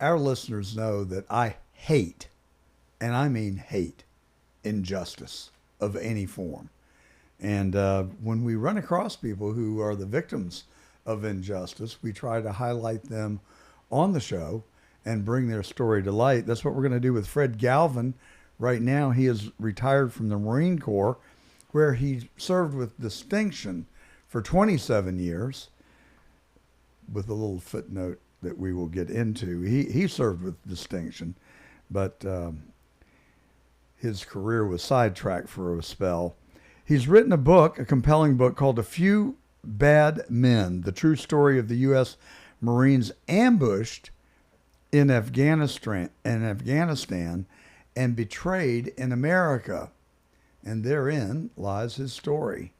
our listeners know that I hate, and I mean hate, injustice of any form. And when we run across people who are the victims of injustice, we try to highlight them on the show and bring their story to light. That's what we're going to do with Fred Galvin. Right now, he is retired from the Marine Corps, where he served with distinction for 27 years, with a little footnote that we will get into. He served with distinction, but his career was sidetracked for a spell. He's written a book, a compelling book called A Few Bad Men, the true story of the U.S. Marines ambushed in Afghanistan and betrayed in America. And therein lies his story.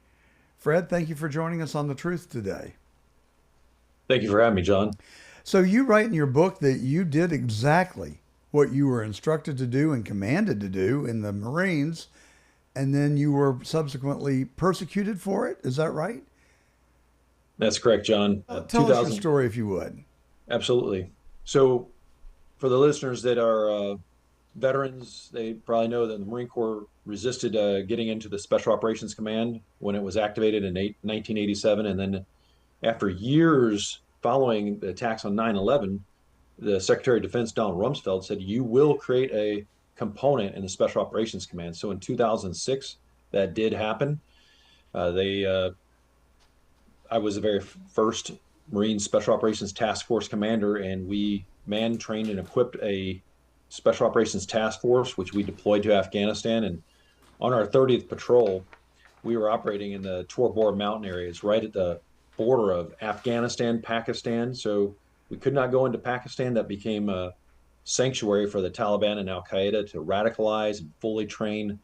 Fred, thank you for joining us on The Truth today. Thank you for having me, John. So you write in your book that you did exactly what you were instructed to do and commanded to do in the Marines, and then you were subsequently persecuted for it. Is that right? That's correct, John. Tell us your story if you would. Absolutely. So for the listeners that are veterans, they probably know that the Marine Corps resisted getting into the Special Operations Command when it was activated in 1987. And then after years following the attacks on 9/11, the Secretary of Defense, Donald Rumsfeld, said, you will create a component in the Special Operations Command. So in 2006, that did happen. I was the very first Marine Special Operations Task Force commander, and we manned, trained, and equipped a Special Operations Task Force, which we deployed to Afghanistan. And on our 30th patrol, we were operating in the Tor Bor mountain areas right at the border of Afghanistan, Pakistan. So we could not go into Pakistan. That became a sanctuary for the Taliban and Al Qaeda to radicalize and fully train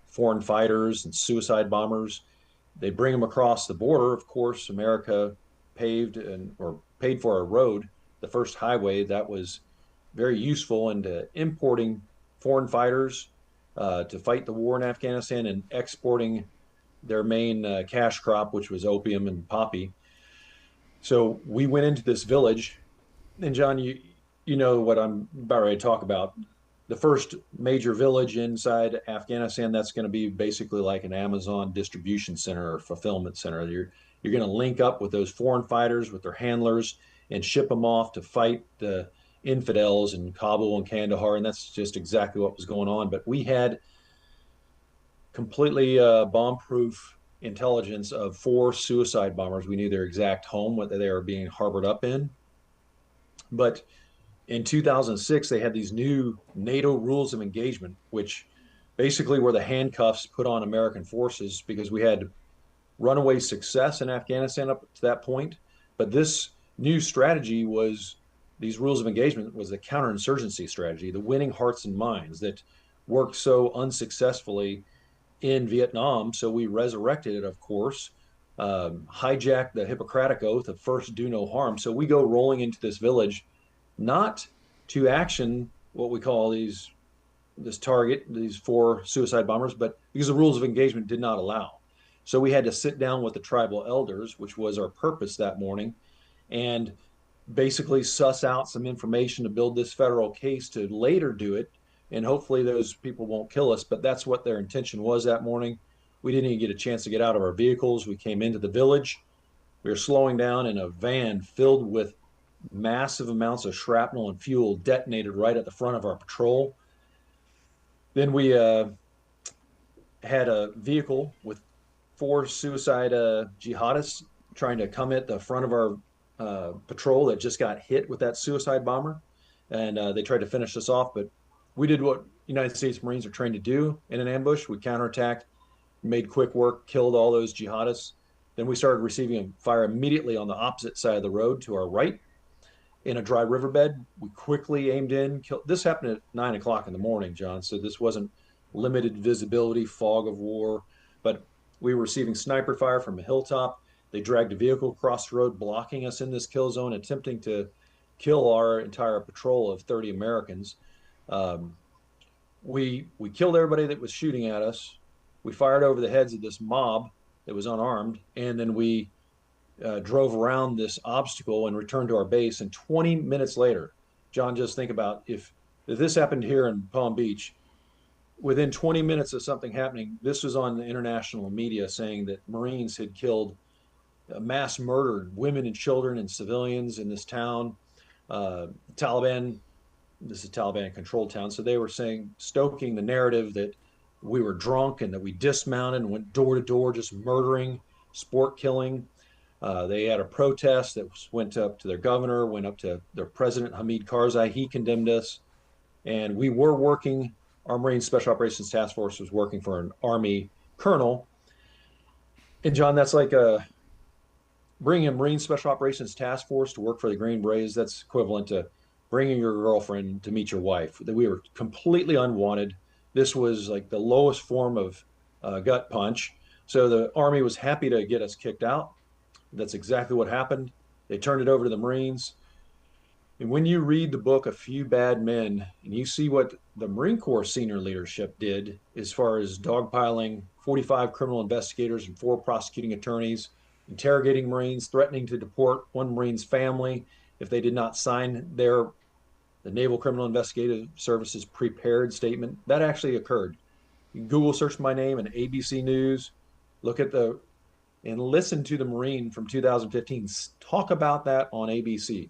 foreign fighters and suicide bombers. They bring them across the border. Of course, America paved or paid for a road, the first highway that was very useful in importing foreign fighters to fight the war in Afghanistan and exporting their main cash crop, which was opium and poppy. So we went into this village, and John, you know what I'm about ready to talk about. The first major village inside Afghanistan, that's going to be basically like an Amazon distribution center or fulfillment center. You're going to link up with those foreign fighters, with their handlers, and ship them off to fight the infidels in Kabul and Kandahar. And that's just exactly what was going on. But we had completely bomb-proof intelligence of 4 suicide bombers. We knew their exact home, what they were being harbored up in. But in 2006, they had these new NATO rules of engagement, which basically were the handcuffs put on American forces because we had runaway success in Afghanistan up to that point. But this new strategy was, these rules of engagement was the counterinsurgency strategy, the winning hearts and minds that worked so unsuccessfully in Vietnam. So we resurrected it, of course, hijacked the Hippocratic Oath of first do no harm. So we go rolling into this village, not to action what we call this target, these 4 suicide bombers, but because the rules of engagement did not allow. So we had to sit down with the tribal elders, which was our purpose that morning, and basically suss out some information to build this federal case to later do it. And hopefully those people won't kill us, but that's what their intention was that morning. We didn't even get a chance to get out of our vehicles. We came into the village. We were slowing down, and a van filled with massive amounts of shrapnel and fuel detonated right at the front of our patrol. Then we had a vehicle with 4 suicide jihadists trying to come at the front of our patrol that just got hit with that suicide bomber. And they tried to finish us off, but we did what United States Marines are trained to do in an ambush. We counterattacked, made quick work, killed all those jihadists. Then we started receiving fire immediately on the opposite side of the road to our right in a dry riverbed. We quickly aimed in. This happened at 9 o'clock in the morning, John. So this wasn't limited visibility, fog of war, but we were receiving sniper fire from a hilltop. They dragged a vehicle across the road, blocking us in this kill zone, attempting to kill our entire patrol of 30 Americans. We killed everybody that was shooting at us. We fired over the heads of this mob that was unarmed, and then we drove around this obstacle and returned to our base. And 20 minutes later, John, just think about if this happened here in Palm Beach, within 20 minutes of something happening, this was on the international media saying that Marines had killed, mass murdered women and children and civilians in this town. Taliban, this is a Taliban controlled town. So they were saying, stoking the narrative that we were drunk and that we dismounted and went door to door, just murdering, sport killing. They had a protest that went up to their governor, went up to their president, Hamid Karzai. He condemned us. And we were working, our Marine Special Operations Task Force was working for an Army colonel. And John, that's like bringing a Marine Special Operations Task Force to work for the Green Berets. That's equivalent to bringing your girlfriend to meet your wife. That we were completely unwanted. This was like the lowest form of gut punch. So the Army was happy to get us kicked out. That's exactly what happened. They turned it over to the Marines. And when you read the book, A Few Bad Men, and you see what the Marine Corps senior leadership did as far as dogpiling 45 criminal investigators and 4 prosecuting attorneys, interrogating Marines, threatening to deport one Marine's family if they did not sign the Naval Criminal Investigative Services prepared statement, that actually occurred. You Google search my name and ABC News, look at and listen to the Marine from 2015 talk about that on ABC.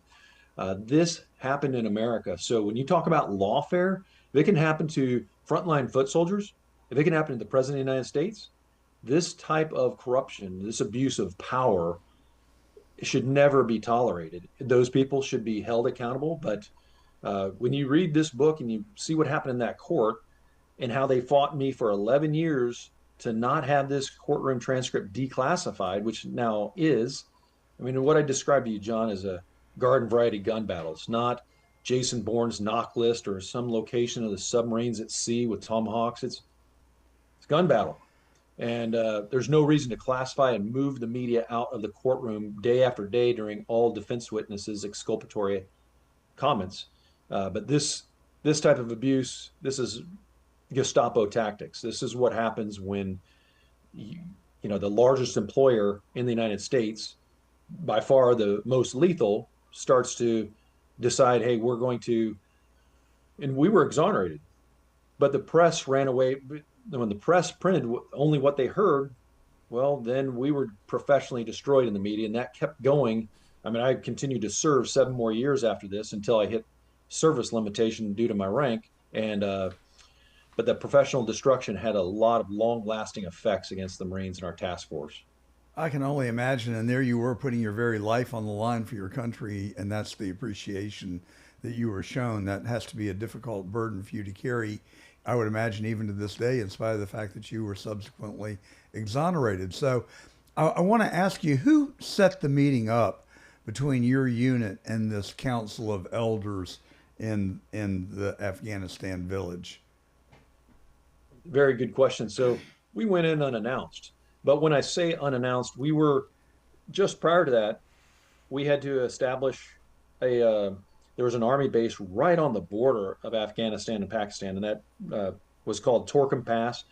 This happened in America. So when you talk about lawfare, if it can happen to frontline foot soldiers, if it can happen to the President of the United States, this type of corruption, this abuse of power should never be tolerated. Those people should be held accountable. But when you read this book and you see what happened in that court and how they fought me for 11 years to not have this courtroom transcript declassified, which now is, I mean, what I described to you, John, is a garden variety gun battle. It's not Jason Bourne's knock list or some location of the submarines at sea with tomahawks. It's gun battle. And there's no reason to classify and move the media out of the courtroom day after day during all defense witnesses' exculpatory comments. But this type of abuse, this is Gestapo tactics. This is what happens when the largest employer in the United States, by far the most lethal, starts to decide, hey, we're going to, and we were exonerated, but the press ran away. When the press printed only what they heard, well, then we were professionally destroyed in the media, and that kept going. I mean, I continued to serve 7 more years after this until I hit service limitation due to my rank. And but the professional destruction had a lot of long-lasting effects against the Marines and our task force. I can only imagine. And there you were putting your very life on the line for your country, and that's the appreciation that you were shown. That has to be a difficult burden for you to carry, I would imagine, even to this day, in spite of the fact that you were subsequently exonerated. So I want to ask you, who set the meeting up between your unit and this council of elders in the Afghanistan village? Very good question. So we went in unannounced. But when I say unannounced, we were just prior to that, we had to establish there was an army base right on the border of Afghanistan and Pakistan, and that was called Torkham Pass.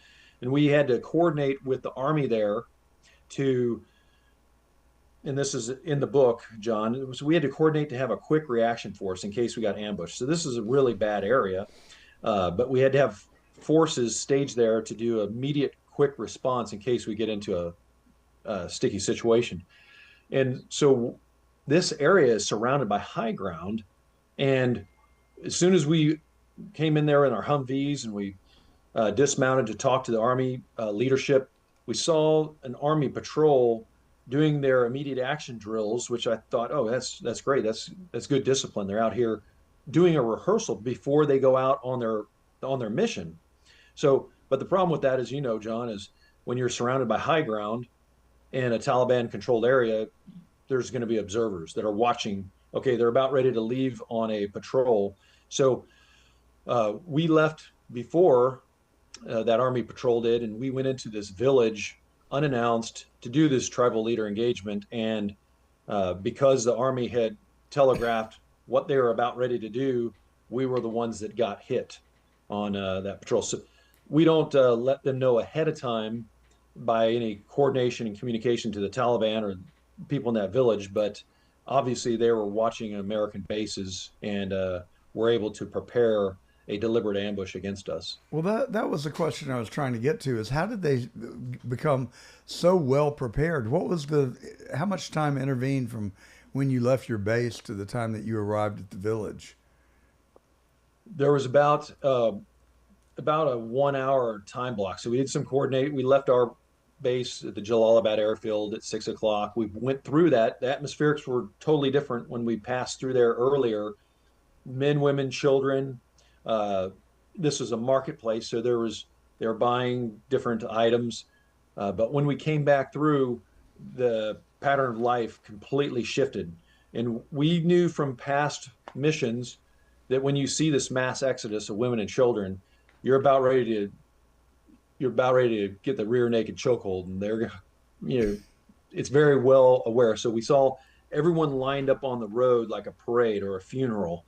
And we had to coordinate with the army there to, and this is in the book, John, so we had to coordinate to have a quick reaction force in case we got ambushed. So this is a really bad area, but we had to have forces staged there to do immediate quick response in case we get into a sticky situation. And so this area is surrounded by high ground. And as soon as we came in there in our Humvees and we dismounted to talk to the Army leadership, we saw an Army patrol doing their immediate action drills, which I thought, oh, that's great. That's good discipline. They're out here doing a rehearsal before they go out on their mission. So, but the problem with that, as you know, John, is when you're surrounded by high ground in a Taliban-controlled area, there's going to be observers that are watching. Okay, they're about ready to leave on a patrol. So we left before that Army patrol did, and we went into this village unannounced to do this tribal leader engagement. And because the Army had telegraphed what they were about ready to do, we were the ones that got hit on that patrol. So we don't let them know ahead of time by any coordination and communication to the Taliban or people in that village, but obviously they were watching American bases and were able to prepare a deliberate ambush against us. Well, that was the question I was trying to get to, is how did they become so well prepared? How much time intervened from when you left your base to the time that you arrived at the village? There was about a 1 hour time block. So we did some coordinate. We left our base at the Jalalabad airfield at 6 o'clock. We went through that. The atmospherics were totally different when we passed through there earlier. Men, women, children. Uh, this was a marketplace, so they were buying different items. But when we came back through, the pattern of life completely shifted, and we knew from past missions that when you see this mass exodus of women and children, you're about ready to you're about ready to get the rear naked chokehold, and you know, it's very well aware. So we saw everyone lined up on the road like a parade or a funeral,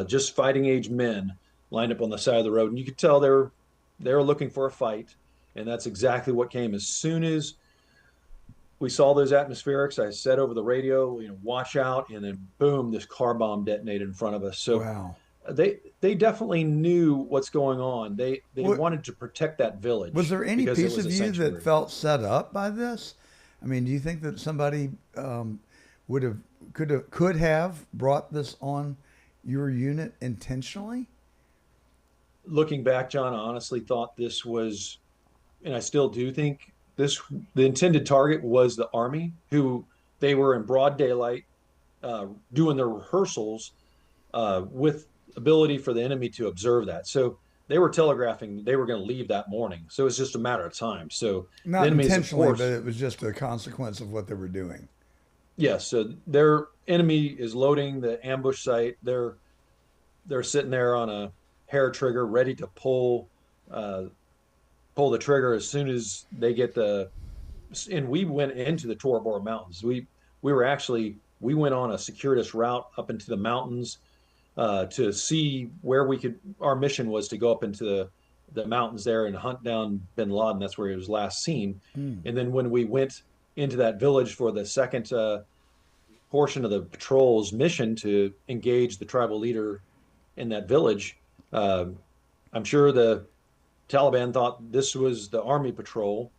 just fighting age men lined up on the side of the road, and you could tell they're looking for a fight, and that's exactly what came. As soon as we saw those atmospherics, I said over the radio, watch out, and then boom, this car bomb detonated in front of us. So Wow. they definitely knew what's going on. They What, wanted to protect that was village there any because it piece was of a you that sanctuary. felt set up by this? I mean, do you think that somebody would have could have brought this on your unit intentionally? Looking back, John, I honestly thought this was, and I still do think this, the intended target was the Army, who they were in broad daylight doing their rehearsals with ability for the enemy to observe that. So they were telegraphing they were going to leave that morning. So it's just a matter of time. So the Not enemies, of intentionally, but course, it was just a consequence of what they were doing. yes. So their enemy is loading the ambush site. They're sitting there on a hair trigger, ready to uh, pull the trigger as soon as they get the. And we went into the Tora Bora Mountains. We were actually we went on a circuitous route up into the mountains to see where we could. Our mission was to go up into the mountains there and hunt down Bin Laden. That's where he was last seen. Hmm. And then when we went into that village for the second portion of the patrol's mission to engage the tribal leader in that village, uh, I'm sure the Taliban thought this was the army patrol,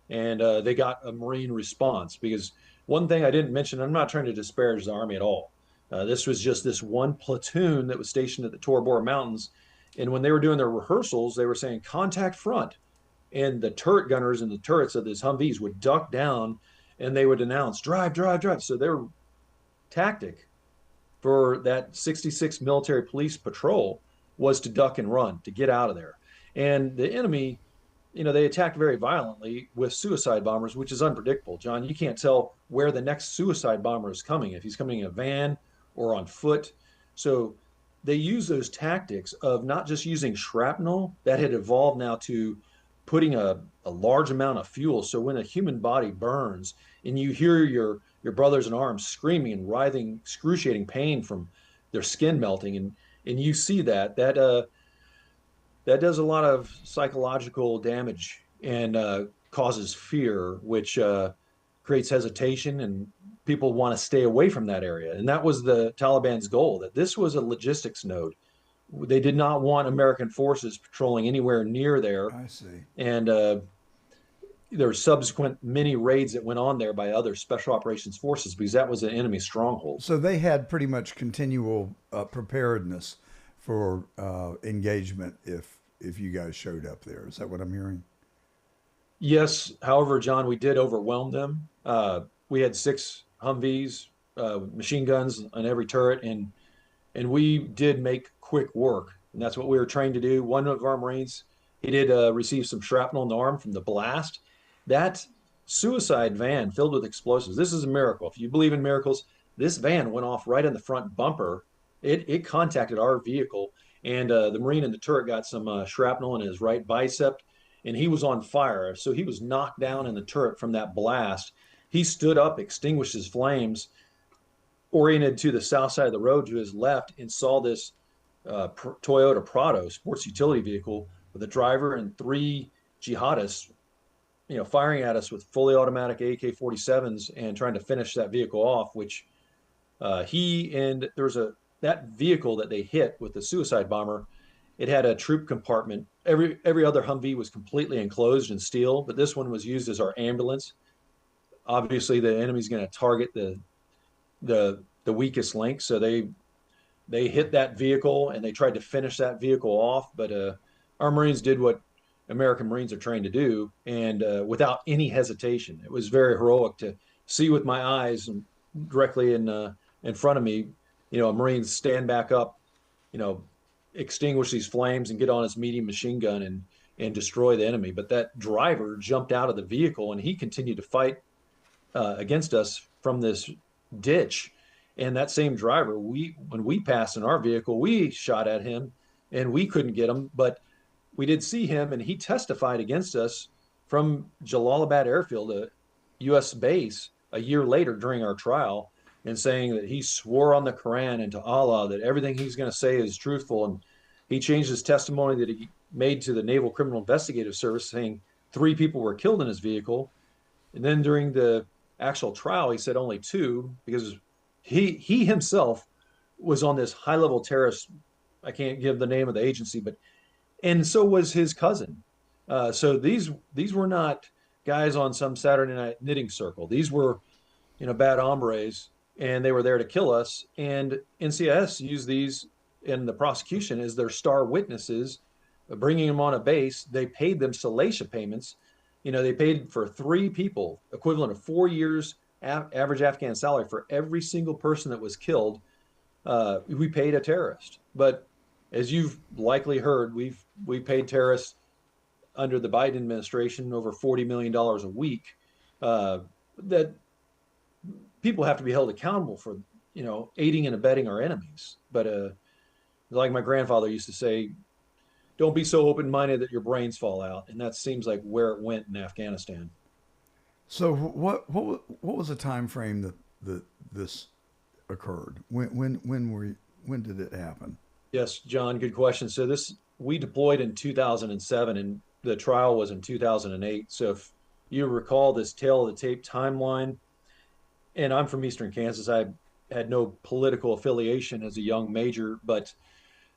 and they got a Marine response. Because one thing I didn't mention, I'm not trying to disparage the army at all. This was just this one platoon that was stationed at the Tora Bora Mountains, and when they were doing their rehearsals, they were saying contact front, and the turret gunners in the turrets of these Humvees would duck down, and they would announce drive, drive, drive. So their tactic for that 66 military police patrol was to duck and run, to get out of there. And the enemy, they attacked very violently with suicide bombers, which is unpredictable. John, you can't tell where the next suicide bomber is coming, if he's coming in a van or on foot. So they use those tactics of not just using shrapnel that had evolved now to putting a large amount of fuel. So when a human body burns and you hear your brothers in arms screaming and writhing, excruciating pain from their skin melting, and you see that does a lot of psychological damage and causes fear, which creates hesitation, and people want to stay away from that area. And that was the Taliban's goal, that this was a logistics node. They did not want American forces patrolling anywhere near there. I see. And there were subsequent many raids that went on there by other special operations forces because that was an enemy stronghold. So they had pretty much continual preparedness for engagement if you guys showed up there. Is that what I'm hearing? Yes, however, John, we did overwhelm them. We had six Humvees, machine guns on every turret, and we did make quick work. And that's what we were trained to do. One of our Marines, he did receive some shrapnel in the arm from the blast. That suicide van filled with explosives. This is a miracle. If you believe in miracles, this van went off right in the front bumper. It contacted our vehicle, and the Marine in the turret got some shrapnel in his right bicep, and he was on fire. So he was knocked down in the turret from that blast. He stood up, extinguished his flames, oriented to the south side of the road to his left, and saw this Toyota Prado sports utility vehicle with a driver and three jihadists, firing at us with fully automatic AK-47s and trying to finish that vehicle off. Which he and there was that vehicle that they hit with the suicide bomber, it had a troop compartment. Every other Humvee was completely enclosed in steel, but this one was used as our ambulance. Obviously, the enemy's going to target the weakest link, so they hit that vehicle and they tried to finish that vehicle off. But our Marines did what American Marines are trained to do, and without any hesitation. It was very heroic to see with my eyes directly in front of me, a Marine stand back up, you know, extinguish these flames and get on his medium machine gun and destroy the enemy. But that driver jumped out of the vehicle and he continued to fight against us from this ditch. And that same driver, when we passed in our vehicle, we shot at him and we couldn't get him, but we did see him and he testified against us from Jalalabad airfield, a U.S. base, a year later during our trial, and saying that he swore on the Quran and to Allah that everything he's going to say is truthful. And he changed his testimony that he made to the Naval Criminal Investigative Service, saying 3 people were killed in his vehicle. And then during the actual trial, he said only 2, because he himself was on this high-level terrorist. I can't give the name of the agency, but and so was his cousin. So these were not guys on some Saturday night knitting circle. These were, bad hombres, and they were there to kill us. And NCIS used these in the prosecution as their star witnesses, bringing them on a base. They paid them salacious payments. They paid for 3 people, equivalent of 4 years average Afghan salary for every single person that was killed. We paid a terrorist. But as you've likely heard, we paid terrorists under the Biden administration over $40 million a week. That people have to be held accountable for, aiding and abetting our enemies. But like my grandfather used to say, don't be so open-minded that your brains fall out. And that seems like where it went in Afghanistan. So what was the time frame that this occurred? When did it happen? Yes, John, good question. So we deployed in 2007 and the trial was in 2008. So if you recall this tail of the tape timeline, and I'm from Eastern Kansas, I had no political affiliation as a young major, but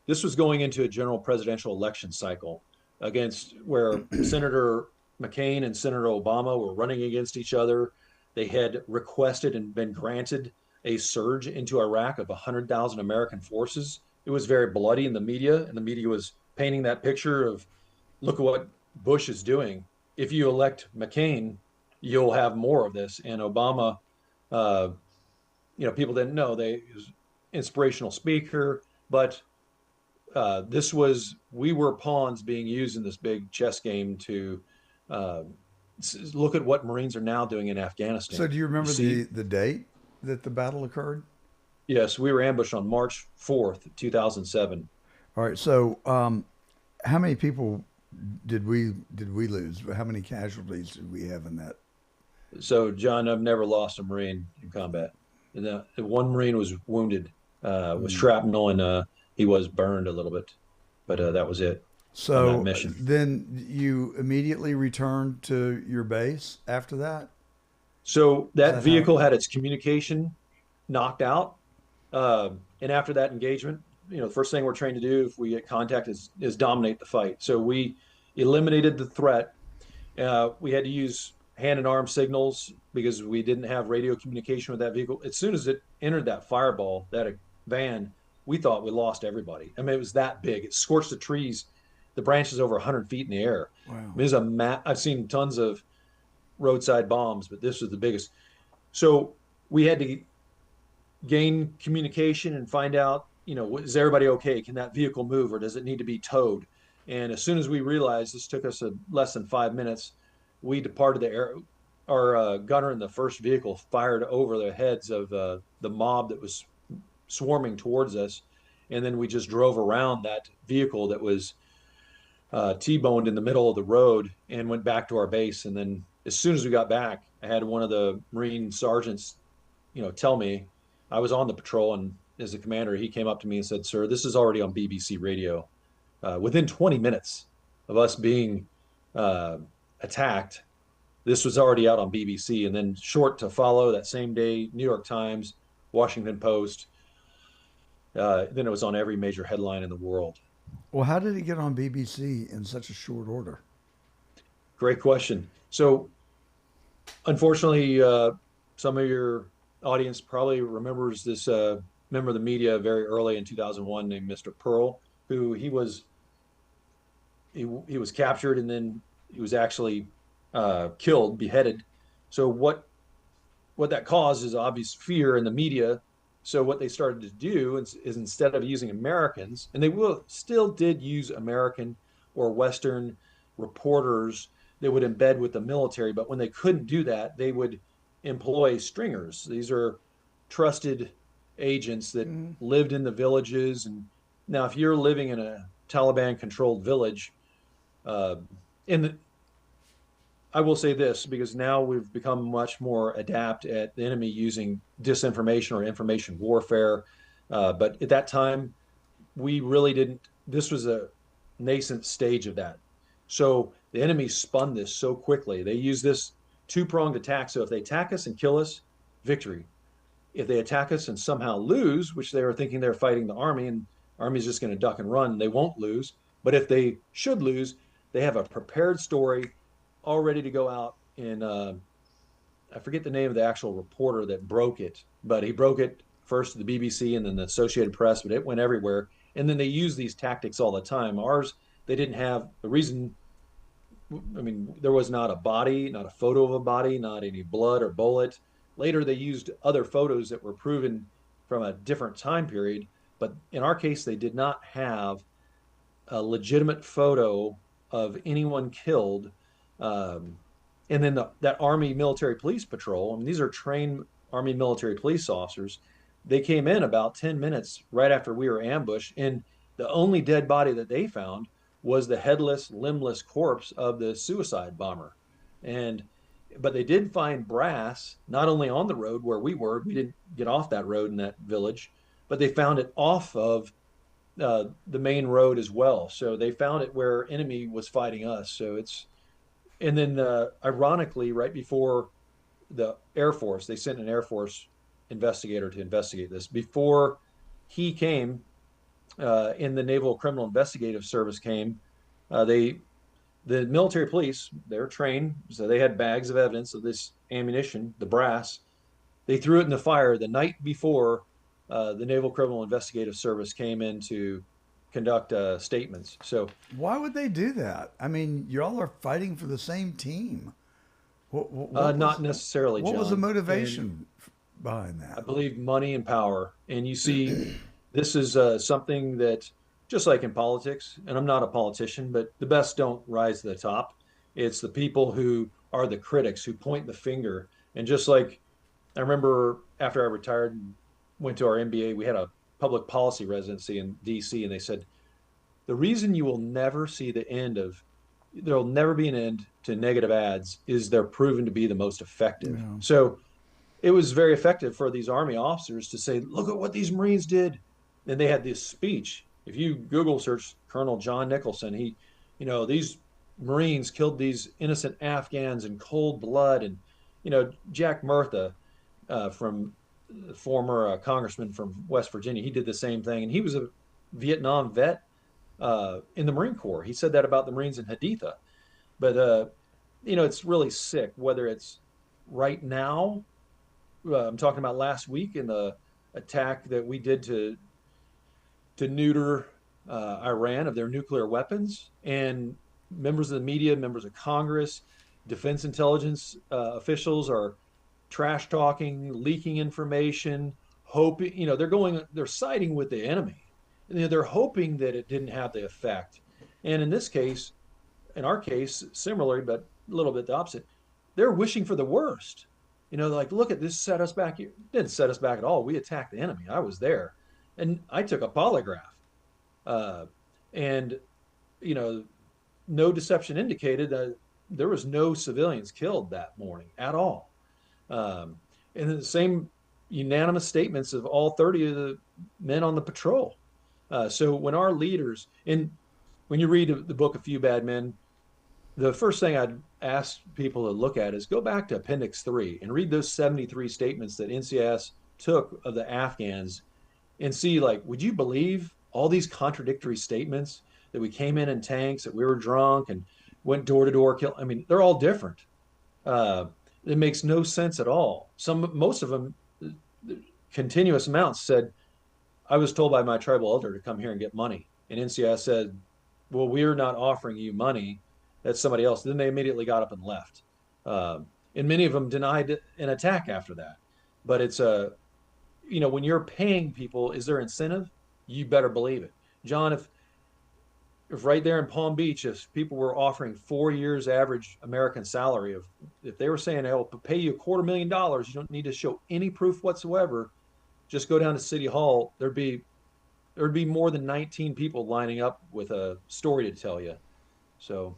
this was going into a general presidential election cycle against where Senator McCain and Senator Obama were running against each other. They had requested and been granted a surge into Iraq of 100,000 American forces. It was very bloody in the media, and the media was painting that picture of, look at what Bush is doing. If you elect McCain, you'll have more of this. And Obama, people didn't know he was an inspirational speaker, but we were pawns being used in this big chess game to look at what Marines are now doing in Afghanistan. So do you remember the date that the battle occurred? Yes, we were ambushed on March 4th, 2007. All right. So how many people did we lose? How many casualties did we have in that? So, John, I've never lost a Marine in combat. One Marine was wounded with shrapnel, and he was burned a little bit, but that was it. So on that mission. Then you immediately returned to your base after that? So that vehicle had its communication knocked out. And after that engagement, the first thing we're trained to do if we get contact is dominate the fight. So we eliminated the threat. We had to use hand and arm signals because we didn't have radio communication with that vehicle. As soon as it entered that fireball, that van, we thought we lost everybody. I mean, it was that big. It scorched the trees, the branches over 100 feet in the air. Wow. I mean, I've seen tons of roadside bombs, but this was the biggest. So we had to gain communication and find out, is everybody okay? Can that vehicle move, or does it need to be towed? And as soon as we realized this took us less than 5 minutes, we departed the air. Our gunner in the first vehicle fired over the heads of the mob that was swarming towards us. And then we just drove around that vehicle that was T-boned in the middle of the road and went back to our base. And then as soon as we got back, I had one of the Marine sergeants, tell me, I was on the patrol, and as a commander, he came up to me and said, "Sir, this is already on BBC radio." Within 20 minutes of us being attacked, this was already out on BBC. And then short to follow that same day, New York Times, Washington Post, Then it was on every major headline in the world. Well, how did it get on BBC in such a short order? Great question. So, unfortunately, some of your audience probably remembers this member of the media very early in 2001 named Mr. Pearl, who he was captured and then he was actually killed, beheaded. So what that caused is obvious fear in the media. So what they started to do is instead of using Americans, and they will still did use American or Western reporters they would embed with the military, but when they couldn't do that, they would employ stringers. These are trusted agents that Mm. lived in the villages. And now, if you're living in a Taliban-controlled village, uh, in the I will say this because now we've become much more adept at the enemy using disinformation or information warfare. But at that time, we really didn't. This was a nascent stage of that. So the enemy spun this so quickly. They use this two-pronged attack. So if they attack us and kill us, victory. If they attack us and somehow lose, which they were thinking they're fighting the army and army's just going to duck and run, they won't lose. But if they should lose, they have a prepared story all ready to go out in I forget the name of the actual reporter that broke it, but he broke it first to the BBC and then the Associated Press, but it went everywhere. And then they use these tactics all the time. Ours, they didn't have the reason. I mean, there was not a body, not a photo of a body, not any blood or bullet. Later, they used other photos that were proven from a different time period. But in our case, they did not have a legitimate photo of anyone killed. Um, and then that Army Military Police Patrol, I mean, these are trained Army military police officers. They came in about 10 minutes right after we were ambushed. And the only dead body that they found was the headless, limbless corpse of the suicide bomber. And but they did find brass not only on the road where we didn't get off that road in that village, but they found it off of the main road as well. So they found it where enemy was fighting us. So it's and then ironically, right before the Air Force, they sent an Air Force investigator to investigate this. Before he came, in the Naval Criminal Investigative Service came, they the military police, they're trained, so they had bags of evidence of this ammunition, the brass. They threw it in the fire the night before the Naval Criminal Investigative Service came in to conduct statements. So, Why would they do that? I mean, y'all are fighting for the same team. What was not necessarily, what was the John. And motivation behind I that? believe money and power. And you see, this is something that, just like in politics, and I'm not a politician, but the best don't rise to the top. It's the people who are the critics who point the finger. And just like I remember after I retired and went to our MBA, we had a public policy residency in DC, and they said, the reason you will never see the end of, there'll never be an end to negative ads is they're proven to be the most effective. Yeah. So it was very effective for these Army officers to say, look at what these Marines did. And they had this speech. If you Google search Colonel John Nicholson, these Marines killed these innocent Afghans in cold blood. And, Jack Murtha, from former congressman from West Virginia, he did the same thing. And he was a Vietnam vet in the Marine Corps. He said that about the Marines in Haditha. But, it's really sick, whether it's right now. I'm talking about last week in the attack that we did to neuter Iran of their nuclear weapons, and members of the media, members of Congress, defense intelligence officials are trash talking, leaking information, hoping, they're siding with the enemy. And, they're hoping that it didn't have the effect. And in our case, similarly, but a little bit the opposite, they're wishing for the worst. They're like, look at this, set us back. It didn't set us back at all. We attacked the enemy. I was there. And I took a polygraph. Uh, and, no deception indicated that there was no civilians killed that morning at all. And then the same unanimous statements of all 30 of the men on the patrol. So when our leaders, and when you read the book A Few Bad Men, the first thing I'd ask people to look at is go back to Appendix 3 and read those 73 statements that NCIS took of the Afghans and see, like, would you believe all these contradictory statements that we came in tanks, that we were drunk and went door to door kill? I mean, they're all different. Uh, it makes no sense at all. Most of them, continuous amounts said, I was told by my tribal elder to come here and get money. And NCIS said, well, we're not offering you money. That's somebody else. Then they immediately got up and left. And many of them denied an attack after that. But it's when you're paying people, is there incentive? You better believe it. John, if right there in Palm Beach, if people were offering 4 years average American salary, if they were saying, "I'll pay you $250,000, you don't need to show any proof whatsoever, just go down to City Hall," there'd be more than 19 people lining up with a story to tell you. So,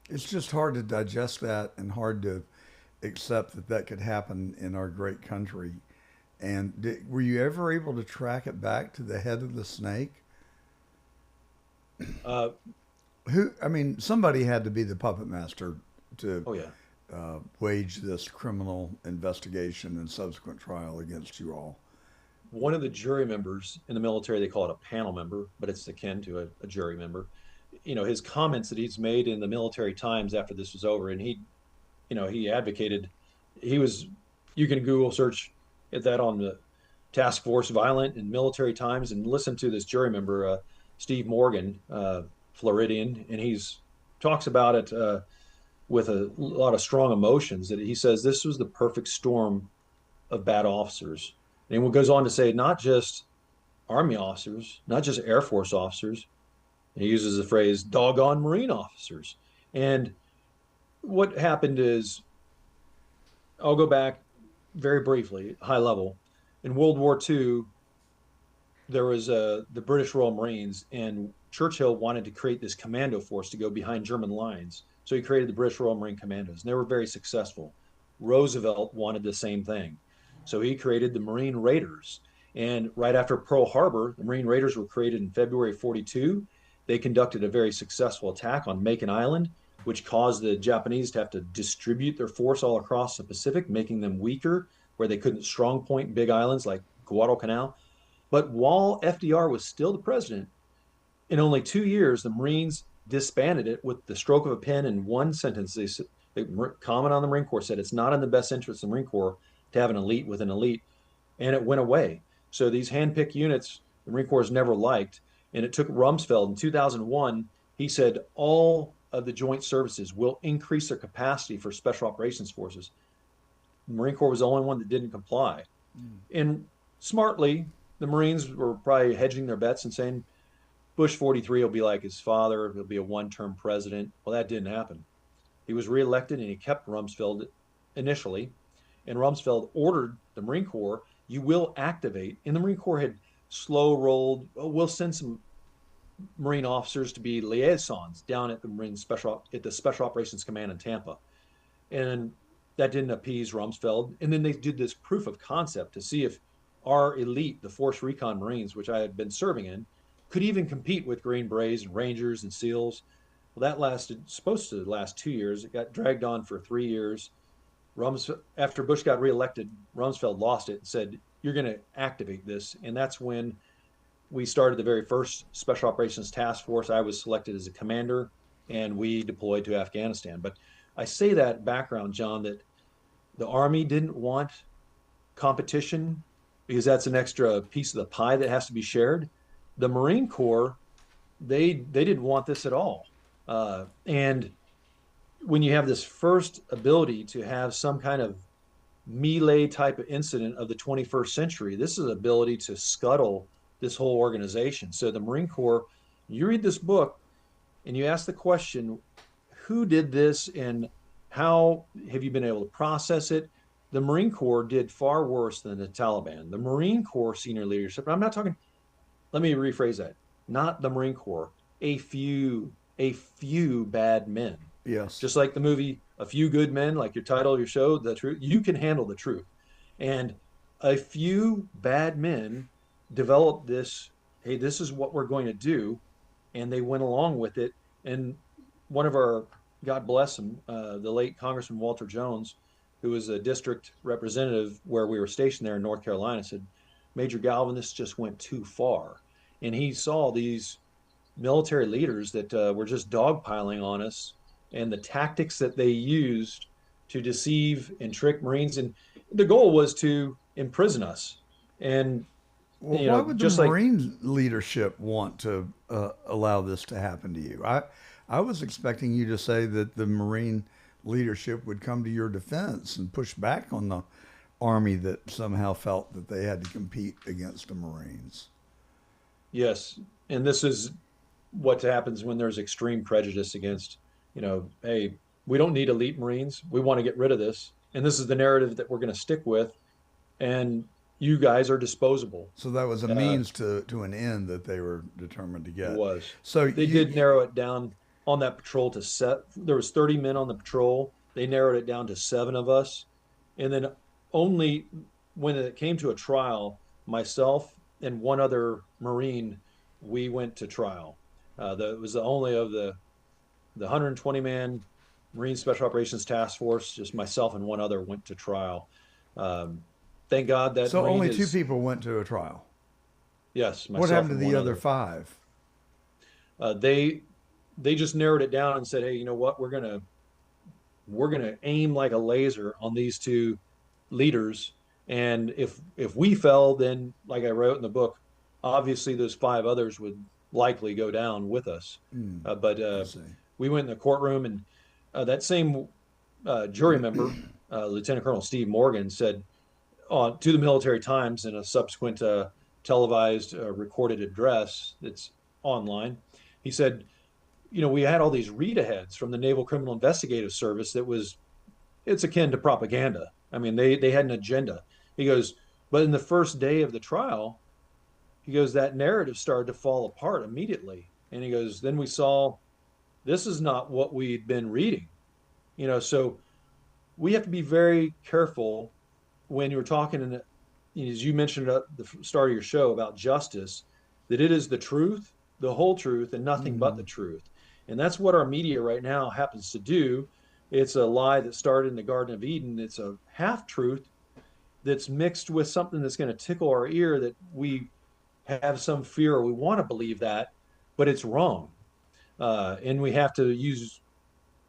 It's just hard to digest that and hard to accept that that could happen in our great country. And were you ever able to track it back to the head of the snake? uh, Who? I mean, somebody had to be the puppet master to oh yeah, wage this criminal investigation and subsequent trial against you all. one of the jury members in the military, they call it a panel member, but it's akin to a jury member. His comments that he's made in the Military Times after this was over, and he advocated, he was, you can Google search at that on the Task Force Violent and Military Times and listen to this jury member, Steve Morgan, Floridian, and he's talks about it with a lot of strong emotions. That he says this was the perfect storm of bad officers, and he goes on to say not just Army officers, not just Air Force officers. He uses the phrase "doggone Marine officers," and what happened is, I'll go back very briefly, high level. In World War II, there was the British Royal Marines, and Churchill wanted to create this commando force to go behind German lines. So he created the British Royal Marine Commandos, and they were very successful. Roosevelt wanted the same thing. So he created the Marine Raiders. And right after Pearl Harbor, the Marine Raiders were created in February of 42. They conducted a very successful attack on Macon Island, which caused the Japanese to have to distribute their force all across the Pacific, making them weaker, where they couldn't strong point big islands like Guadalcanal. But while FDR was still the president, in only 2 years, the Marines disbanded it with the stroke of a pen in one sentence. They comment on the Marine Corps said it's not in the best interest of the Marine Corps to have an elite with an elite, and it went away. So these handpicked units, the Marine Corps has never liked, and it took Rumsfeld in 2001. He said all of the joint services will increase their capacity for special operations forces. The Marine Corps was the only one that didn't comply. And smartly, the Marines were probably hedging their bets and saying Bush 43 will be like his father, he'll be a one-term president. Well, that didn't happen. He was reelected and he kept Rumsfeld initially. And Rumsfeld ordered the Marine Corps, you will activate. And the Marine Corps had slow rolled, oh, we'll send some Marine officers to be liaisons down at the Special Operations Command in Tampa. And that didn't appease Rumsfeld. And then they did this proof of concept to see if our elite, the Force Recon Marines, which I had been serving in, could even compete with Green Berets and Rangers and SEALs. Well, that supposed to last 2 years. It got dragged on for 3 years. After Bush got reelected, Rumsfeld lost it and said, you're going to activate this. And that's when we started the very first Special Operations Task Force. I was selected as a commander, and we deployed to Afghanistan. But I say that background, John, that the Army didn't want competition because that's an extra piece of the pie that has to be shared. The Marine Corps, they didn't want this at all. And when you have this first ability to have some kind of melee type of incident of the 21st century, this is ability to scuttle this whole organization. So the Marine Corps, you read this book and you ask the question, who did this and how have you been able to process it? The Marine Corps did far worse than the Taliban. The Marine Corps senior leadership, I'm not talking, let me rephrase that, not the Marine Corps, a few bad men. Yes. Just like the movie A Few Good Men, like your title of your show, The Truth, you can handle the truth. And a few bad men developed this, hey, this is what we're going to do. And they went along with it. And one of our, God bless him, the late Congressman Walter Jones, who was a district representative where we were stationed there in North Carolina, said, Major Galvin, this just went too far. And he saw these military leaders that were just dogpiling on us, and the tactics that they used to deceive and trick Marines. And the goal was to imprison us. And, Well, why would the just like, Marine leadership want to allow this to happen to you? I was expecting you to say that the Marine leadership would come to your defense and push back on the Army that somehow felt that they had to compete against the Marines. yes, and this is what happens when there's extreme prejudice against, hey, we don't need elite Marines. We want to get rid of this. And this is the narrative that we're going to stick with. And you guys are disposable. So that was a means to an end that they were determined to It get. was. So They did narrow it down on that patrol to set. There was 30 men on the patrol. They narrowed it down to 7 of us. And then only when it came to a trial, myself and one other Marine, we went to trial. It was the only of the 120-man Marine Special Operations Task Force, just myself and one other went to trial. Um, thank God that so Marine only is, 2 people went to a trial. yes, What myself happened to and the one other other. 5? They just narrowed it down and said, hey, you know what? We're gonna aim like a laser on these 2 leaders, and if we fell, then like I wrote in the book, obviously those 5 others would likely go down with us. But I see. we went in the courtroom, and that same jury member, Lieutenant Colonel Steve Morgan, said to the Military Times in a subsequent televised recorded address that's online, he said, we had all these read-aheads from the Naval Criminal Investigative Service it's akin to propaganda. I mean, they had an agenda. He goes, but in the first day of the trial, he goes, that narrative started to fall apart immediately. And he goes, then we saw this is not what we'd been reading. So we have to be very careful when you're talking, as you mentioned at the start of your show about justice, that it is the truth, the whole truth, and nothing but the truth. And that's what our media right now happens to do. It's a lie that started in the Garden of Eden. It's a half truth that's mixed with something that's going to tickle our ear, that we have some fear or we want to believe that, but it's wrong. And we have to use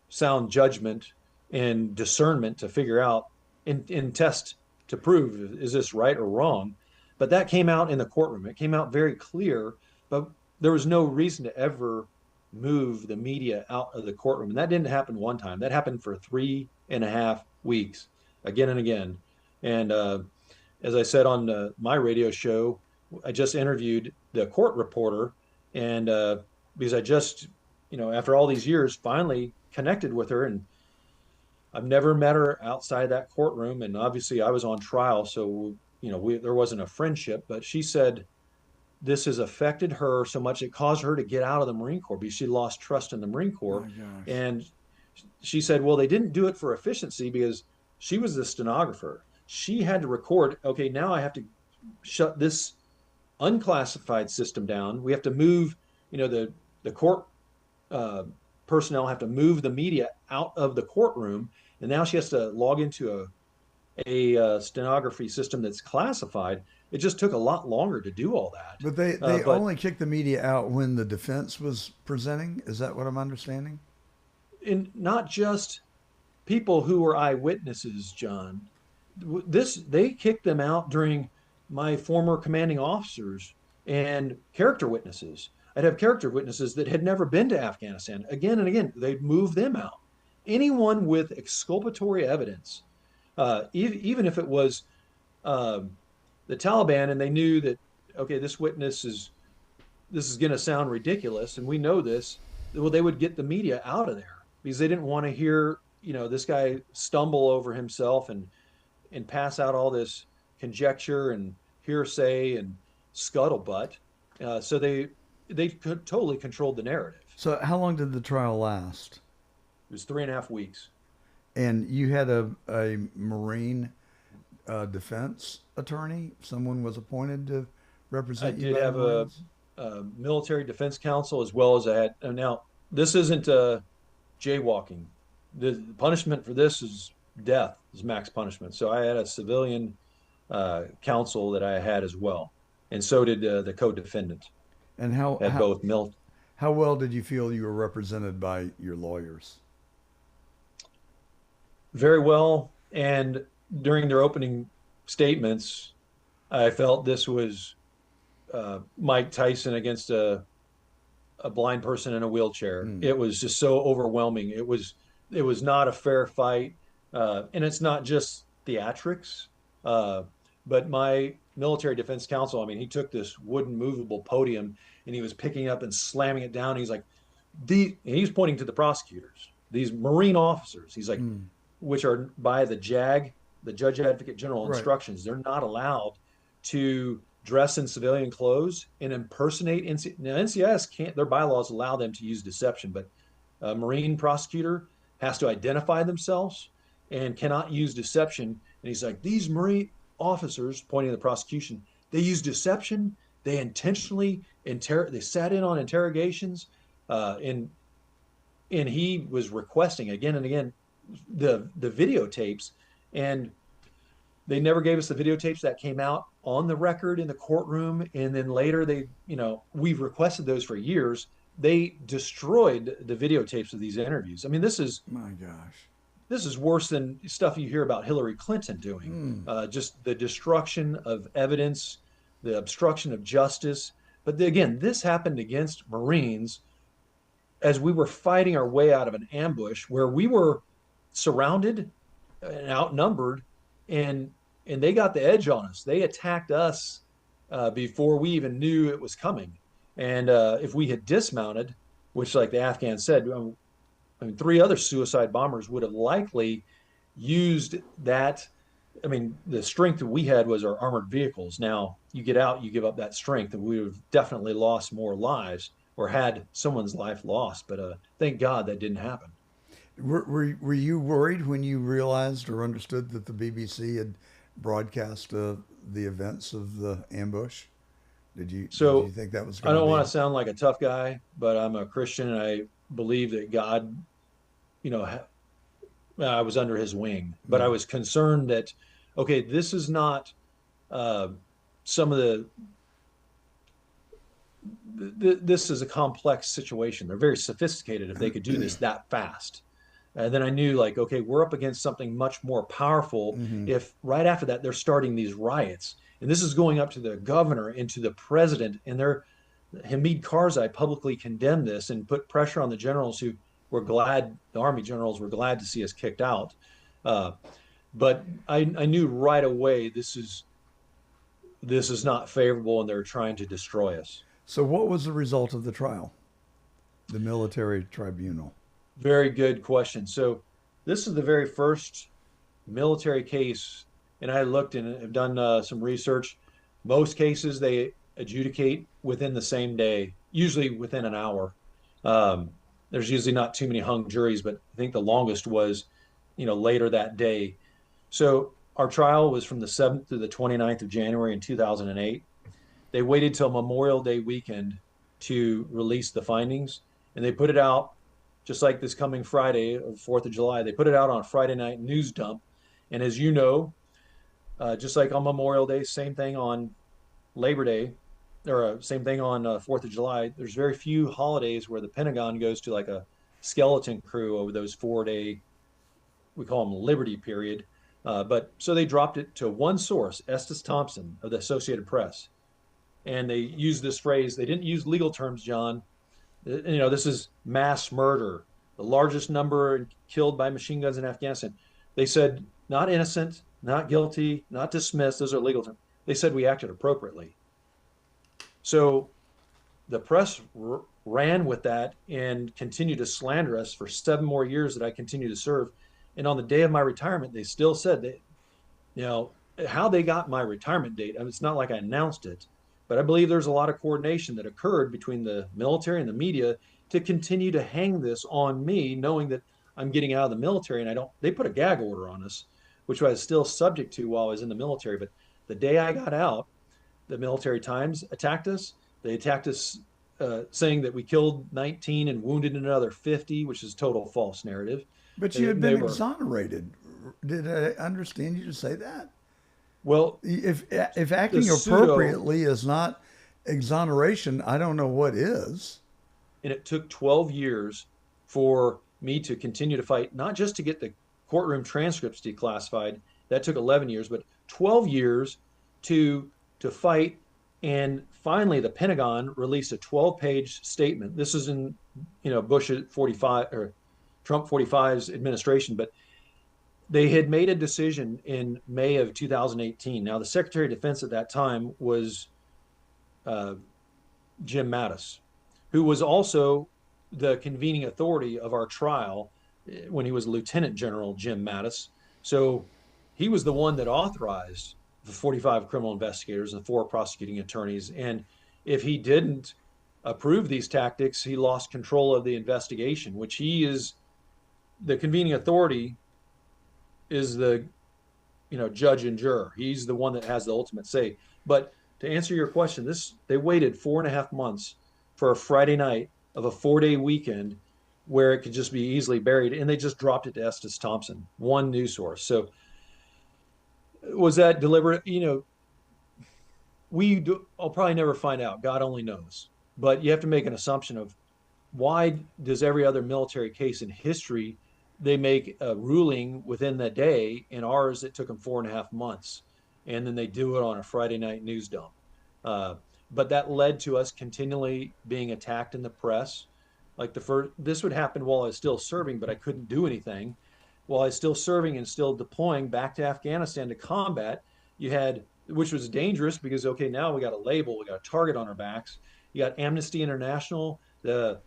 sound judgment and discernment to figure out and test to prove, is this right or wrong? But that came out in the courtroom. It came out very clear, but there was no reason to ever move the media out of the courtroom. And that didn't happen one time. That happened for 3.5 weeks, again and again. And as I said on my radio show, I just interviewed the court reporter, and because I just, after all these years, finally connected with her, and I've never met her outside that courtroom. And obviously, I was on trial, so there wasn't a friendship. But she said this has affected her so much it caused her to get out of the Marine Corps because she lost trust in the Marine Corps. My gosh. And she said, well, they didn't do it for efficiency because she was the stenographer. She had to record. Okay, now I have to shut this unclassified system down. We have to move, the court personnel have to move the media out of the courtroom, and now she has to log into a stenography system that's classified. It just took a lot longer to do all that. But they only kicked the media out when the defense was presenting. Is that what I'm understanding? And not just people who were eyewitnesses, John. They kicked them out during my former commanding officers and character witnesses. I'd have character witnesses that had never been to Afghanistan. Again and again, they'd move them out. Anyone with exculpatory evidence, even if it was the Taliban, and they knew that, okay, this is going to sound ridiculous, and we know this. Well, they would get the media out of there because they didn't want to hear, this guy stumble over himself and pass out all this conjecture and hearsay and scuttlebutt. So they totally controlled the narrative. So how long did the trial last? It was 3.5 weeks. And you had a Marine defense attorney? Someone was appointed to represent you? I did have a military defense counsel, as well as I had. Now, this isn't jaywalking. The punishment for this is death, is max punishment. So I had a civilian counsel that I had as well, and so did the co-defendant. And how Had how both mil how well did you feel you were represented by your lawyers? very well. And during their opening statements, I felt this was Mike Tyson against a blind person in a wheelchair. Mm. It was just so overwhelming. It was not a fair fight, and it's not just theatrics. Uh, but my military defense counsel, I mean, he took this wooden movable podium and he was picking up and slamming it down. He's like, and he's pointing to the prosecutors, these Marine officers. He's like, Mm. which are by the JAG, the Judge Advocate General Right. instructions. They're not allowed to dress in civilian clothes and impersonate Now, NCIS can't, their bylaws allow them to use deception, but a Marine prosecutor has to identify themselves and cannot use deception. And he's like, these Marine officers, pointing to the prosecution, they use deception. They intentionally they sat in on interrogations, and he was requesting again and again the videotapes, and they never gave us the videotapes that came out on the record in the courtroom. And then later we've requested those for years. They destroyed the videotapes of these interviews. I mean, My gosh. this is worse than stuff you hear about Hillary Clinton doing. Mm. Just the destruction of evidence, the obstruction of justice. But again, this happened against Marines as we were fighting our way out of an ambush where we were surrounded and outnumbered, and they got the edge on us. They attacked us before we even knew it was coming. And if we had dismounted, which, like the Afghans said, I mean, three other suicide bombers would have likely used that. I mean, the strength that we had was our armored vehicles. Now, you get out, you give up that strength, and we would have definitely lost more lives or had someone's life lost. But thank God that didn't happen. Were you worried when you realized or understood that the BBC had broadcast the events of the ambush? Did you So think that was I going to don't want be? to sound like a tough guy, but I'm a Christian and I believe that God, you know, I was under his wing, but I Mm. was concerned that, okay, this is not uh, some of this is a complex situation. They're very sophisticated if they could do this that fast. And then I knew, like, okay, we're up against something much more powerful Hmm. if right after that they're starting these riots. And this is going up to the governor and to the president. And Hamid Karzai publicly condemned this and put pressure on the generals who were glad, the army generals were glad to see us kicked out. Uh, but I knew right away this is not favorable and they're trying to destroy us. So, what was the result of the trial? The military tribunal. Very good question. So this is the very first military case, and I looked and have done some research. Most cases they adjudicate within the same day, usually within an hour. Um, there's usually not too many hung juries, but I think the longest was, later that day. So our trial was from the 7th to the 29th of January in 2008. They waited till Memorial Day weekend to release the findings, and they put it out just like this coming Friday of 4th of July. They put it out on Friday night news dump. And as you know, just like on Memorial Day, same thing on Labor Day, or same thing on 4th of July. There's very few holidays where the Pentagon goes to like a skeleton crew over those 4 day, we call them Liberty period. But so they dropped it to one source, Estes Thompson of the Associated Press. And they used this phrase. They didn't use legal terms, John. This is mass murder, the largest number killed by machine guns in Afghanistan. They said not innocent, not guilty, not dismissed. Those are legal terms. They said we acted appropriately. So the press ran with that and continued to slander us for 7 more years that I continued to serve. And on the day of my retirement, they still said that, how they got my retirement date. I mean, it's not like I announced it, but I believe there's a lot of coordination that occurred between the military and the media to continue to hang this on me, knowing that I'm getting out of the military. And they put a gag order on us, which I was still subject to while I was in the military. But the day I got out, the Military Times attacked us. They attacked us saying that we killed 19 and wounded another 50, which is total false narrative. But you had They been were exonerated. Did I understand you to say that? Well, If the acting pseudo, appropriately is not exoneration, I don't know what is. and it took 12 years for me to continue to fight, not just to get the courtroom transcripts declassified. That took 11 years, but 12 years to fight. And finally, the Pentagon released a 12-page statement. This is in, Bush 45 or Trump 45's administration, but they had made a decision in May of 2018. Now, the Secretary of Defense at that time was uh, Jim Mattis, who was also the convening authority of our trial when he was Lieutenant General Jim Mattis. So he was the one that authorized the 45 criminal investigators and 4 prosecuting attorneys. And if he didn't approve these tactics, he lost control of the investigation, which he is the convening authority is the judge and juror. He's the one that has the ultimate say. But to answer your question, they waited 4.5 months for a Friday night of a 4-day weekend where it could just be easily buried, and they just dropped it to Estes Thompson, one news source. So was that deliberate? I'll probably never find out. God only knows. But you have to make an assumption of why does every other military case in history they make a ruling within the day, and ours it took them 4.5 months, and then they do it on a Friday night news dump. Uh, but that led to us continually being attacked in the press. Like this would happen while I was still serving, but I couldn't do anything. While I was still serving and still deploying back to Afghanistan to combat, you had, which was dangerous because okay, now we got a label, we got a target on our backs. You got Amnesty International, the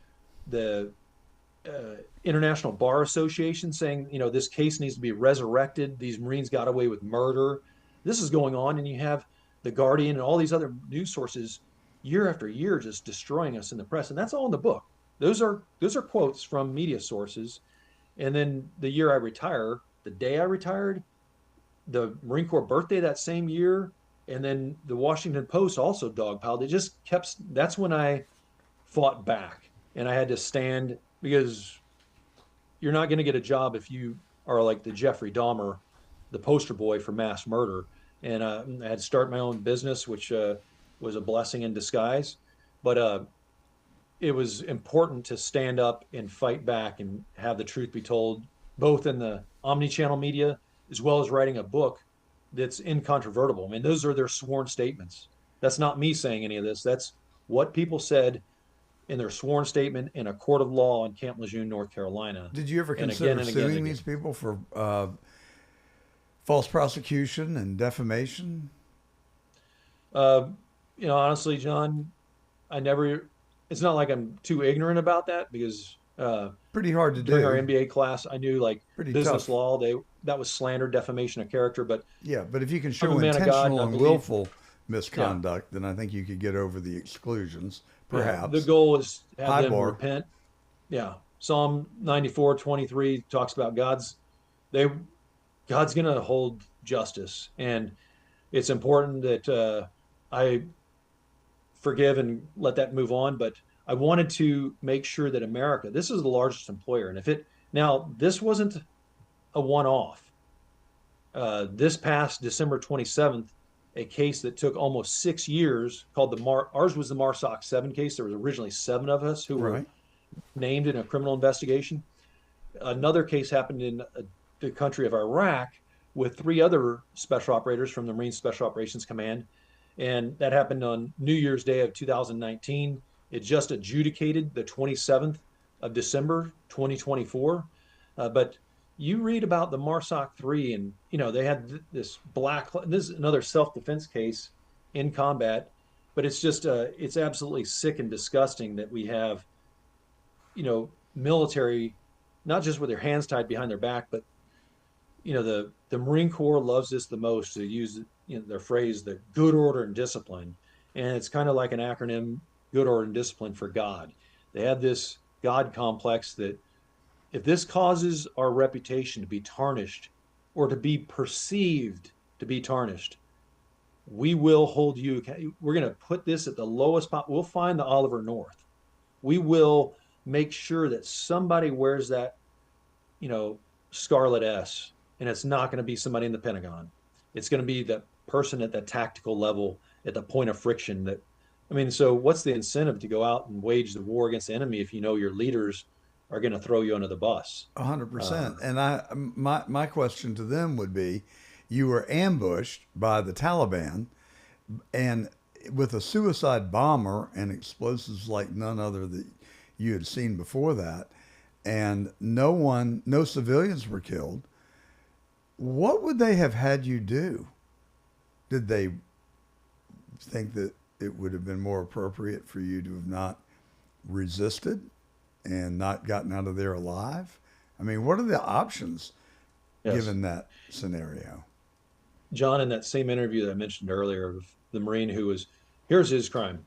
International Bar Association saying, this case needs to be resurrected. These Marines got away with murder. This is going on, and you have the Guardian and all these other news sources year after year just destroying us in the press, and that's all in the book. Those are quotes from media sources. And then the year I retire, the day I retired, the Marine Corps birthday that same year, and then the Washington Post also dogpiled. It just kept. That's when I fought back, and I had to stand because you're not going to get a job if you are like the Jeffrey Dahmer, the poster boy for mass murder. And I had to start my own business, which was a blessing in disguise. But it was important to stand up and fight back and have the truth be told, both in the omni-channel media as well as writing a book that's incontrovertible. I mean, those are their sworn statements. That's not me saying any of this. That's what people said in their sworn statement in a court of law in Camp Lejeune, North Carolina. Did you ever And again consider and again and suing again. these people for false prosecution and defamation? Uh, honestly, John, I never, it's not like I'm too ignorant about that because Pretty hard to during our do. MBA class, I knew like Pretty business tough. law, that was slander, defamation of character. But Yeah, but if you can I'm a show man of God and intentional I and believe, willful yeah, misconduct, then I think you could get over the exclusions, yeah, the perhaps. goal is to have High them bar. repent. Yeah. Psalm 94:23 talks about they, God's going to hold justice. And it's important that I forgive and let that move on. But I wanted to make sure that America, this is the largest employer. And this wasn't a one off. This past December 27th, a case that took almost 6 years called ours was the MARSOC 7 case. There was originally 7 of us who were Right. named in a criminal investigation. Another case happened in the country of Iraq with 3 other special operators from the Marine Special Operations Command. And that happened on New Year's Day of 2019. It just adjudicated the 27th of December, 2024. But you read about the MARSOC 3, and they had this this is another self-defense case in combat. But it's absolutely sick and disgusting that we have military, not just with their hands tied behind their back, but the Marine Corps loves this the most, to use their phrase, the good order and discipline, and it's kind of like an acronym, good order and discipline for God. They have this God complex that if this causes our reputation to be tarnished or to be perceived to be tarnished, we will hold you. We're going to put this at the lowest spot. We'll find the Oliver North. We will make sure that somebody wears that, Scarlet S, and it's not going to be somebody in the Pentagon. It's going to be the person at that tactical level, at the point of friction. That, I mean, so what's the incentive to go out and wage the war against the enemy if you know your leaders are going to throw you under the bus? 100%. And my question to them would be, you were ambushed by the Taliban, and with a suicide bomber and explosives like none other that you had seen before that, and no civilians were killed. What would they have had you do? Did they think that it would have been more appropriate for you to have not resisted and not gotten out of there alive? I mean, what are the options Yes. given that scenario? John, in that same interview that I mentioned earlier of the Marine who was, here's his crime.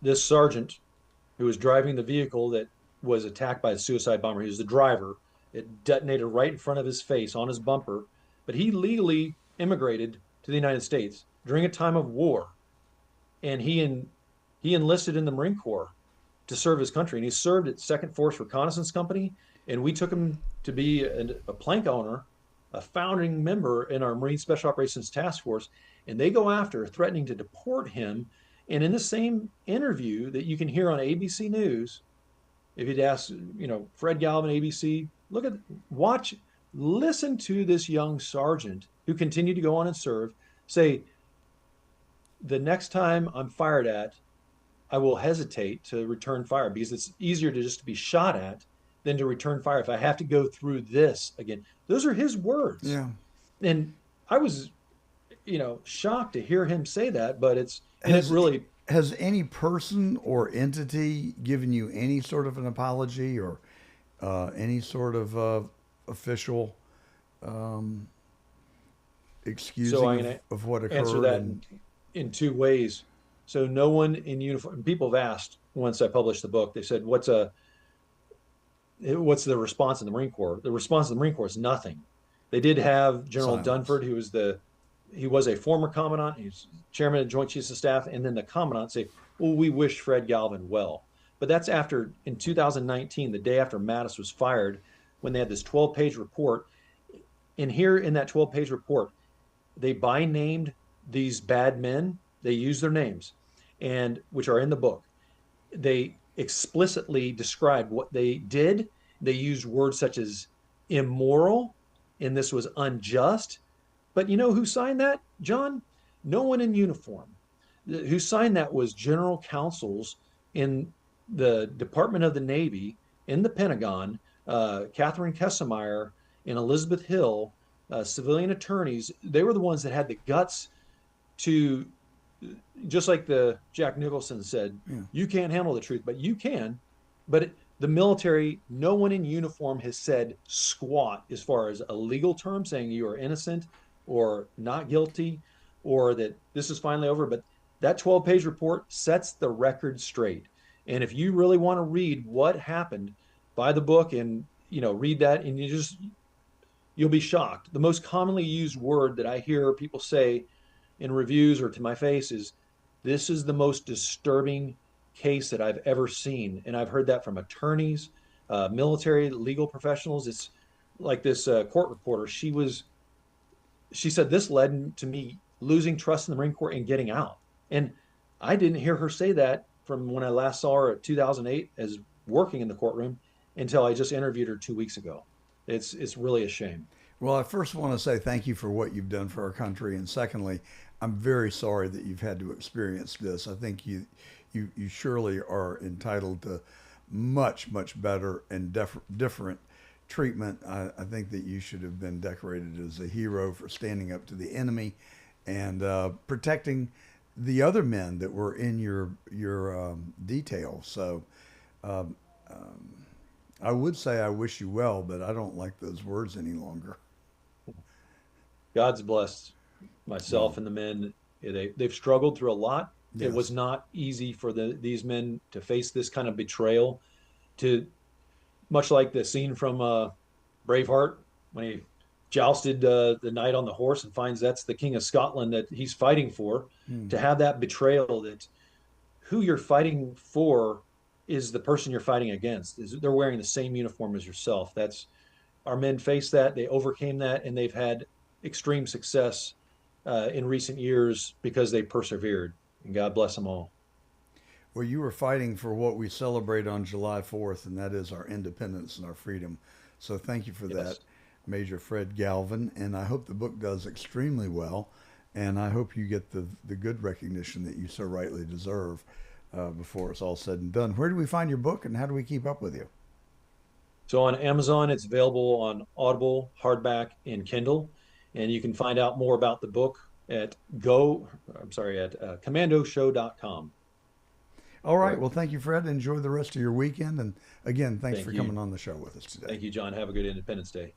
This sergeant who was driving the vehicle that was attacked by the suicide bomber, he was the driver. It detonated right in front of his face on his bumper, but he legally immigrated to the United States during a time of war, and he enlisted in the Marine Corps to serve his country, and he served at Second Force Reconnaissance Company, and we took him to be a plank owner, a founding member in our Marine Special Operations Task Force, and they go after threatening to deport him. And in the same interview that you can hear on ABC News, if you'd ask, Fred Galvin, ABC, watch, listen to this young sergeant who continued to go on and serve say, the next time I'm fired at, I will hesitate to return fire because it's easier to just be shot at than to return fire if I have to go through this again. Those are his words. Yeah. And I was, shocked to hear him say that, but it really. Has any person or entity given you any sort of an apology or any sort of official excusing of what occurred? Answer that in two ways. So no one in uniform. People have asked once I published the book. They said, "What's the response in the Marine Corps?" The response in the Marine Corps is nothing. They did have General Dunford, who was he was a former commandant. He's chairman of the Joint Chiefs of Staff, and then the commandant say, "Well, we wish Fred Galvin well." But that's after, in 2019, the day after Mattis was fired, when they had this 12-page report. And here in that 12-page report, they by named these bad men. They use their names, and which are in the book. They explicitly described what they did. They used words such as immoral, and this was unjust. But you know who signed that, John? No one in uniform. Who signed that was general counsels in the Department of the Navy, in the Pentagon, Catherine Kesselmeyer and Elizabeth Hill, civilian attorneys. They were the ones that had the guts to, just like the Jack Nicholson said, You can't handle the truth, but you can. But the military, no one in uniform has said squat as far as a legal term saying you are innocent or not guilty or that this is finally over. But that 12-page report sets the record straight. And if you really want to read what happened, buy the book and read that, and you'll be shocked. The most commonly used word that I hear people say in reviews or to my face is, "This is the most disturbing case that I've ever seen." And I've heard that from attorneys, military, legal professionals. It's like this court reporter. She said this led to me losing trust in the Marine Corps and getting out. And I didn't hear her say that from when I last saw her at 2008 as working in the courtroom until I just interviewed her 2 weeks ago. It's really a shame. Well, I first want to say thank you for what you've done for our country, and secondly, I'm very sorry that you've had to experience this. I think you surely are entitled to much better and different treatment. I think that you should have been decorated as a hero for standing up to the enemy and protecting the other men that were in your detail. So I would say I wish you well, but I don't like those words any longer. God's blessed myself and the men. They've struggled through a lot. Yes. It was not easy for these men to face this kind of betrayal. Much like the scene from Braveheart when he jousted the knight on the horse and finds that's the King of Scotland that he's fighting for. To have that betrayal, that who you're fighting for is the person you're fighting against. They're wearing the same uniform as yourself. Our men faced that, they overcame that, and they've had extreme success in recent years because they persevered. And God bless them all. Well, you were fighting for what we celebrate on July 4th, and that is our independence and our freedom. So thank you for that, Yes. Major Fred Galvin. And I hope the book does extremely well. And I hope you get the good recognition that you so rightly deserve before it's all said and done. Where do we find your book, and how do we keep up with you? So on Amazon, it's available on Audible, hardback, and Kindle. And you can find out more about the book at commandoshow.com. All right. Correct. Well, thank you, Fred. Enjoy the rest of your weekend. And again, thanks Thank for you. coming on the show with us today. Thank you, John. Have a good Independence Day.